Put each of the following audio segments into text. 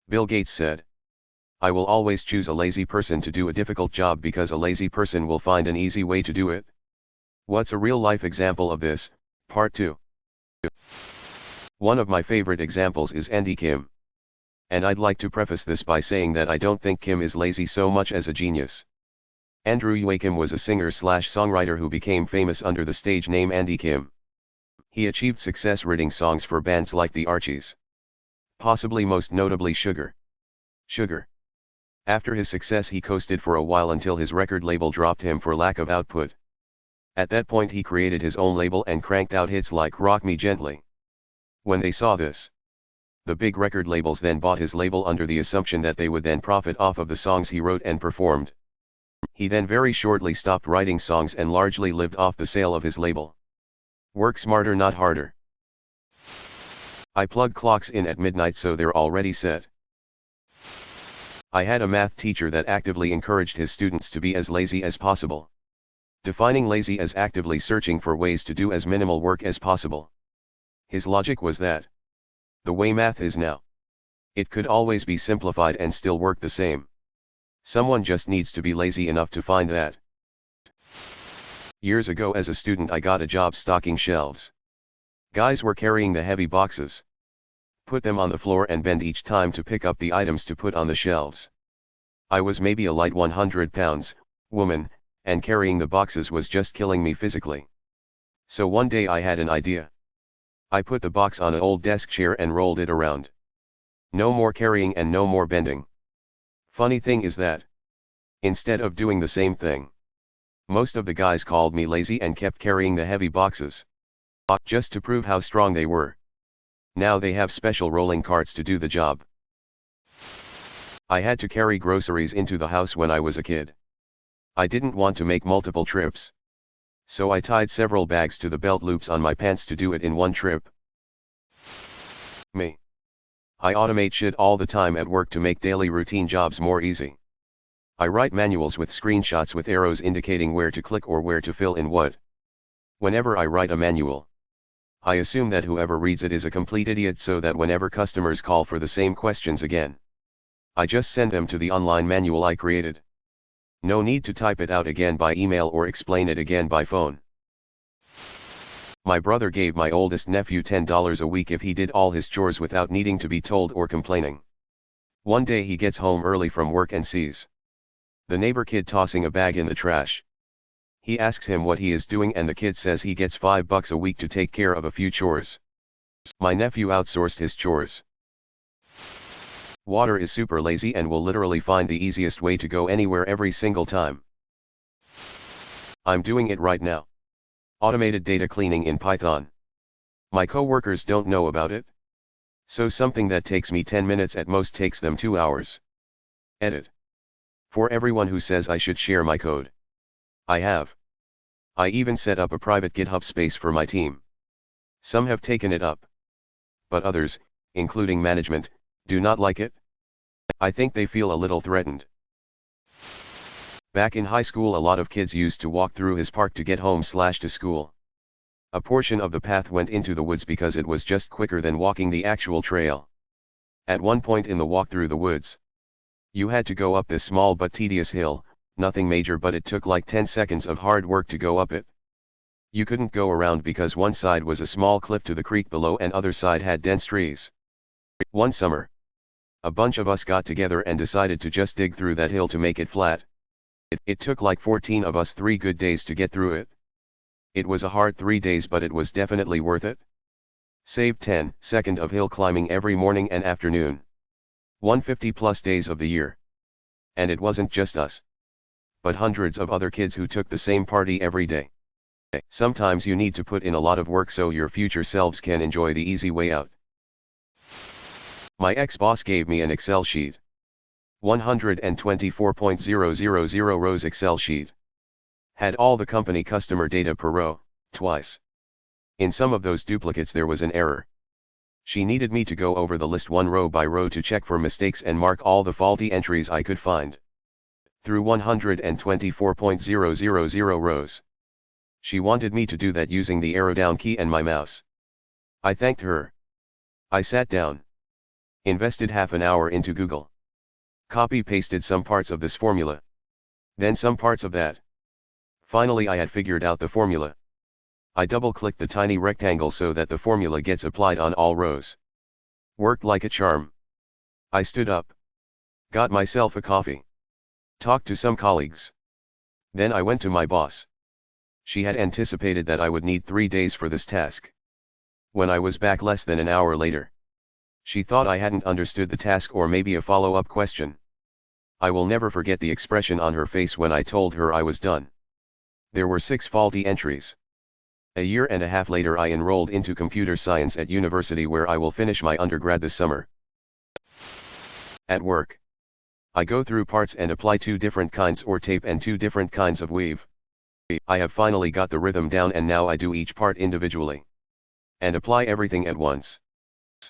Bill Gates said, "I will always choose a lazy person to do a difficult job because a lazy person will find an easy way to do it." What's a real-life example of this? Part 2. One of my favorite examples is Andy Kim. And I'd like to preface this by saying that I don't think Kim is lazy so much as a genius. Andrew Yue Kim was a singer/songwriter who became famous under the stage name Andy Kim. He achieved success writing songs for bands like the Archies. Possibly most notably Sugar. After his success he coasted for a while until his record label dropped him for lack of output. At that point he created his own label and cranked out hits like Rock Me Gently. When they saw this, the big record labels then bought his label under the assumption that they would then profit off of the songs he wrote and performed. He then very shortly stopped writing songs and largely lived off the sale of his label. Work smarter, not harder. I plug clocks in at midnight so they're already set. I had a math teacher that actively encouraged his students to be as lazy as possible. Defining lazy as actively searching for ways to do as minimal work as possible. His logic was that the way math is now, it could always be simplified and still work the same. Someone just needs to be lazy enough to find that. Years ago as a student I got a job stocking shelves. Guys were carrying the heavy boxes. Put them on the floor and bend each time to pick up the items to put on the shelves. I was maybe a light 100 pounds, woman, and carrying the boxes was just killing me physically. So one day I had an idea. I put the box on an old desk chair and rolled it around. No more carrying and no more bending. Funny thing is that, instead of doing the same thing, most of the guys called me lazy and kept carrying the heavy boxes. Just to prove how strong they were. Now they have special rolling carts to do the job. I had to carry groceries into the house when I was a kid. I didn't want to make multiple trips. So I tied several bags to the belt loops on my pants to do it in one trip. Me. I automate shit all the time at work to make daily routine jobs more easy. I write manuals with screenshots with arrows indicating where to click or where to fill in what. Whenever I write a manual, I assume that whoever reads it is a complete idiot so that whenever customers call for the same questions again, I just send them to the online manual I created. No need to type it out again by email or explain it again by phone. My brother gave my oldest nephew $10 a week if he did all his chores without needing to be told or complaining. One day he gets home early from work and sees the neighbor kid tossing a bag in the trash. He asks him what he is doing and the kid says he gets $5 a week to take care of a few chores. My nephew outsourced his chores. Water is super lazy and will literally find the easiest way to go anywhere every single time. I'm doing it right now. Automated data cleaning in Python. My coworkers don't know about it. So something that takes me 10 minutes at most takes them 2 hours. Edit. For everyone who says I should share my code. I have. I even set up a private GitHub space for my team. Some have taken it up. But others, including management, do not like it. I think they feel a little threatened. Back in high school a lot of kids used to walk through his park to get home/to school. A portion of the path went into the woods because it was just quicker than walking the actual trail. At one point in the walk through the woods, you had to go up this small but tedious hill, nothing major but it took like 10 seconds of hard work to go up it. You couldn't go around because one side was a small cliff to the creek below and other side had dense trees. One summer, a bunch of us got together and decided to just dig through that hill to make it flat. It took like 14 of us 3 good days to get through it. It was a hard 3 days but it was definitely worth it. Saved 10 seconds of hill climbing every morning and afternoon. 150 plus days of the year. And it wasn't just us, but hundreds of other kids who took the same party every day. Sometimes you need to put in a lot of work so your future selves can enjoy the easy way out. My ex-boss gave me an Excel sheet. 124.000 rows Excel sheet. Had all the company customer data per row, twice. In some of those duplicates there was an error. She needed me to go over the list one row by row to check for mistakes and mark all the faulty entries I could find. Through 124.000 rows. She wanted me to do that using the arrow down key and my mouse. I thanked her. I sat down. Invested half an hour into Google. Copy-pasted some parts of this formula. Then some parts of that. Finally I had figured out the formula. I double-clicked the tiny rectangle so that the formula gets applied on all rows. Worked like a charm. I stood up. Got myself a coffee. Talked to some colleagues. Then I went to my boss. She had anticipated that I would need 3 days for this task. When I was back less than an hour later, she thought I hadn't understood the task or maybe a follow-up question. I will never forget the expression on her face when I told her I was done. There were 6 faulty entries. A year and a half later I enrolled into computer science at university where I will finish my undergrad this summer. At work, I go through parts and apply 2 different kinds of tape and 2 different kinds of weave. I have finally got the rhythm down and now I do each part individually. And apply everything at once.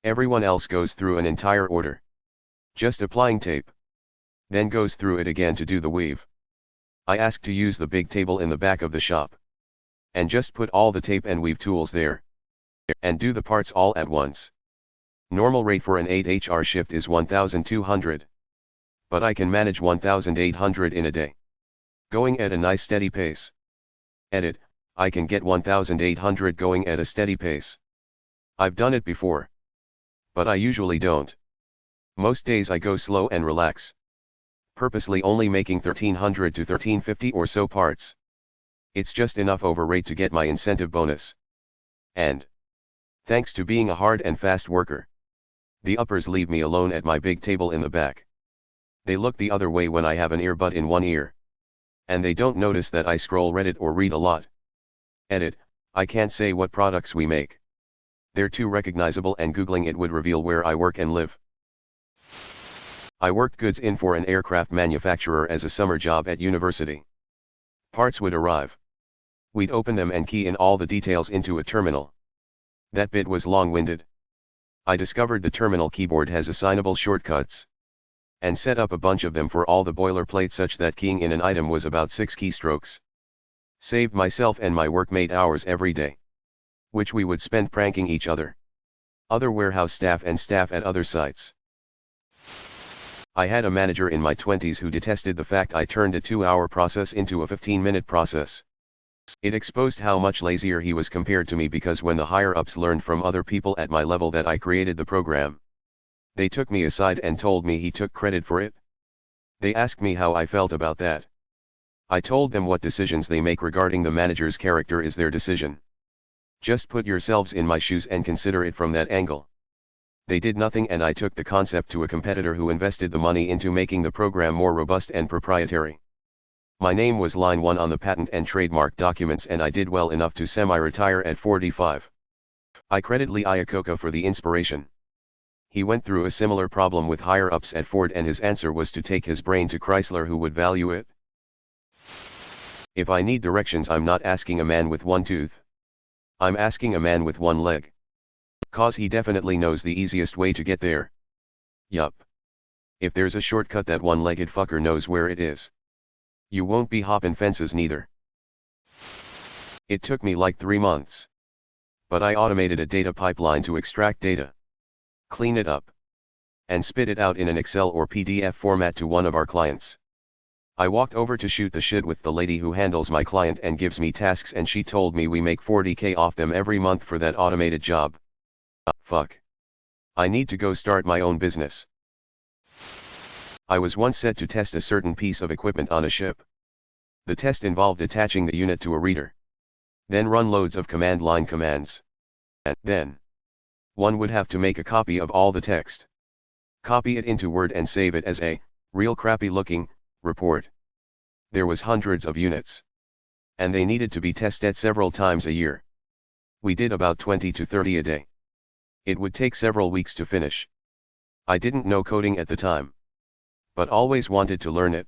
Everyone else goes through an entire order. Just applying tape. Then goes through it again to do the weave. I ask to use the big table in the back of the shop. And just put all the tape and weave tools there. And do the parts all at once. Normal rate for an 8-HR shift is 1,200. But I can manage 1,800 in a day. Going at a nice steady pace. Edit, I can get 1,800 going at a steady pace. I've done it before. But I usually don't. Most days I go slow and relax. Purposely only making 1,300 to 1,350 or so parts. It's just enough over rate to get my incentive bonus. And thanks to being a hard and fast worker, the uppers leave me alone at my big table in the back. They look the other way when I have an earbud in one ear. And they don't notice that I scroll Reddit or read a lot. Edit, I can't say what products we make. They're too recognizable and Googling it would reveal where I work and live. I worked goods in for an aircraft manufacturer as a summer job at university. Parts would arrive. We'd open them and key in all the details into a terminal. That bit was long-winded. I discovered the terminal keyboard has assignable shortcuts. And set up a bunch of them for all the boilerplate such that keying in an item was about 6 keystrokes. Saved myself and my workmate hours every day. Which we would spend pranking each other. Other warehouse staff and staff at other sites. I had a manager in my 20s who detested the fact I turned a 2-hour process into a 15-minute process. It exposed how much lazier he was compared to me because when the higher-ups learned from other people at my level that I created the program, they took me aside and told me he took credit for it. They asked me how I felt about that. I told them what decisions they make regarding the manager's character is their decision. Just put yourselves in my shoes and consider it from that angle. They did nothing and I took the concept to a competitor who invested the money into making the program more robust and proprietary. My name was line 1 on the patent and trademark documents and I did well enough to semi-retire at 45. I credit Lee Iacocca for the inspiration. He went through a similar problem with higher-ups at Ford and his answer was to take his brain to Chrysler who would value it. If I need directions I'm not asking a man with one tooth. I'm asking a man with one leg. Cause he definitely knows the easiest way to get there. Yup. If there's a shortcut that one-legged fucker knows where it is. You won't be hopping fences neither. It took me like 3 months. But I automated a data pipeline to extract data, clean it up, and spit it out in an Excel or PDF format to one of our clients. I walked over to shoot the shit with the lady who handles my client and gives me tasks and she told me we make 40K off them every month for that automated job. Fuck. I need to go start my own business. I was once set to test a certain piece of equipment on a ship. The test involved attaching the unit to a reader. Then run loads of command line commands. And then one would have to make a copy of all the text. Copy it into Word and save it as a real crappy looking report. There was hundreds of units. And they needed to be tested several times a year. We did about 20 to 30 a day. It would take several weeks to finish. I didn't know coding at the time. But always wanted to learn it.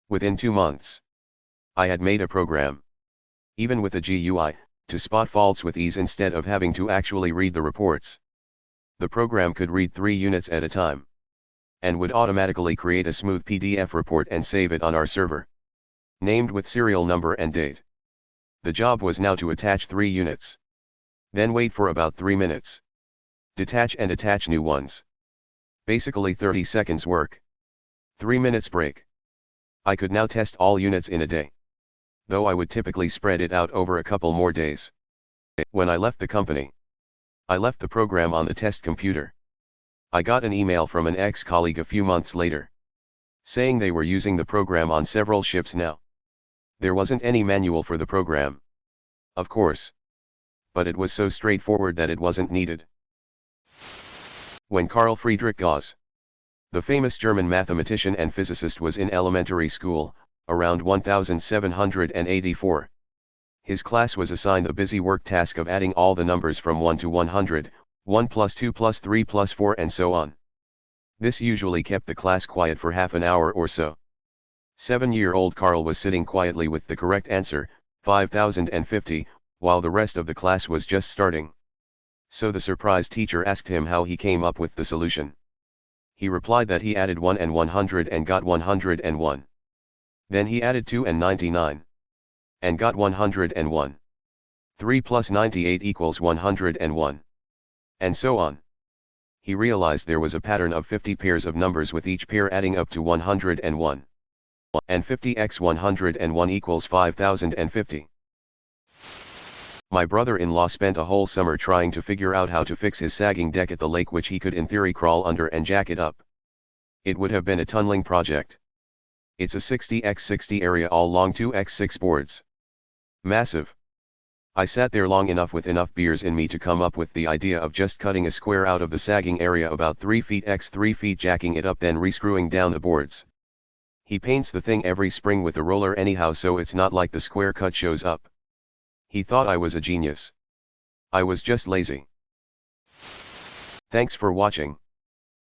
Within 2 months, I had made a program, even with a GUI, to spot faults with ease instead of having to actually read the reports. The program could read 3 units at a time, and would automatically create a smooth PDF report and save it on our server, named with serial number and date. The job was now to attach 3 units. Then wait for about 3 minutes. Detach and attach new ones. Basically 30 seconds work. 3 minutes break. I could now test all units in a day. Though I would typically spread it out over a couple more days. When I left the company, I left the program on the test computer. I got an email from an ex-colleague a few months later, saying they were using the program on several ships now. There wasn't any manual for the program, of course, but it was so straightforward that it wasn't needed. When Carl Friedrich Gauss, the famous German mathematician and physicist, was in elementary school, around 1784, his class was assigned the busy work task of adding all the numbers from 1 to 100, 1 plus 2 plus 3 plus 4 and so on. This usually kept the class quiet for half an hour or so. 7-year-old Carl was sitting quietly with the correct answer, 5050, while the rest of the class was just starting. So the surprised teacher asked him how he came up with the solution. He replied that he added 1 and 100 and got 101. Then he added 2 and 99. And got 101. 3 plus 98 equals 101. And so on. He realized there was a pattern of 50 pairs of numbers with each pair adding up to 101. And 50x 101 equals 5050. My brother-in-law spent a whole summer trying to figure out how to fix his sagging deck at the lake, which he could in theory crawl under and jack it up. It would have been a tunneling project. It's a 60x60 area all along 2x6 boards. Massive. I sat there long enough with enough beers in me to come up with the idea of just cutting a square out of the sagging area about 3 feet x 3 feet, jacking it up, then rescrewing down the boards. He paints the thing every spring with a roller anyhow, so it's not like the square cut shows up. He thought I was a genius. I was just lazy. Thanks for watching.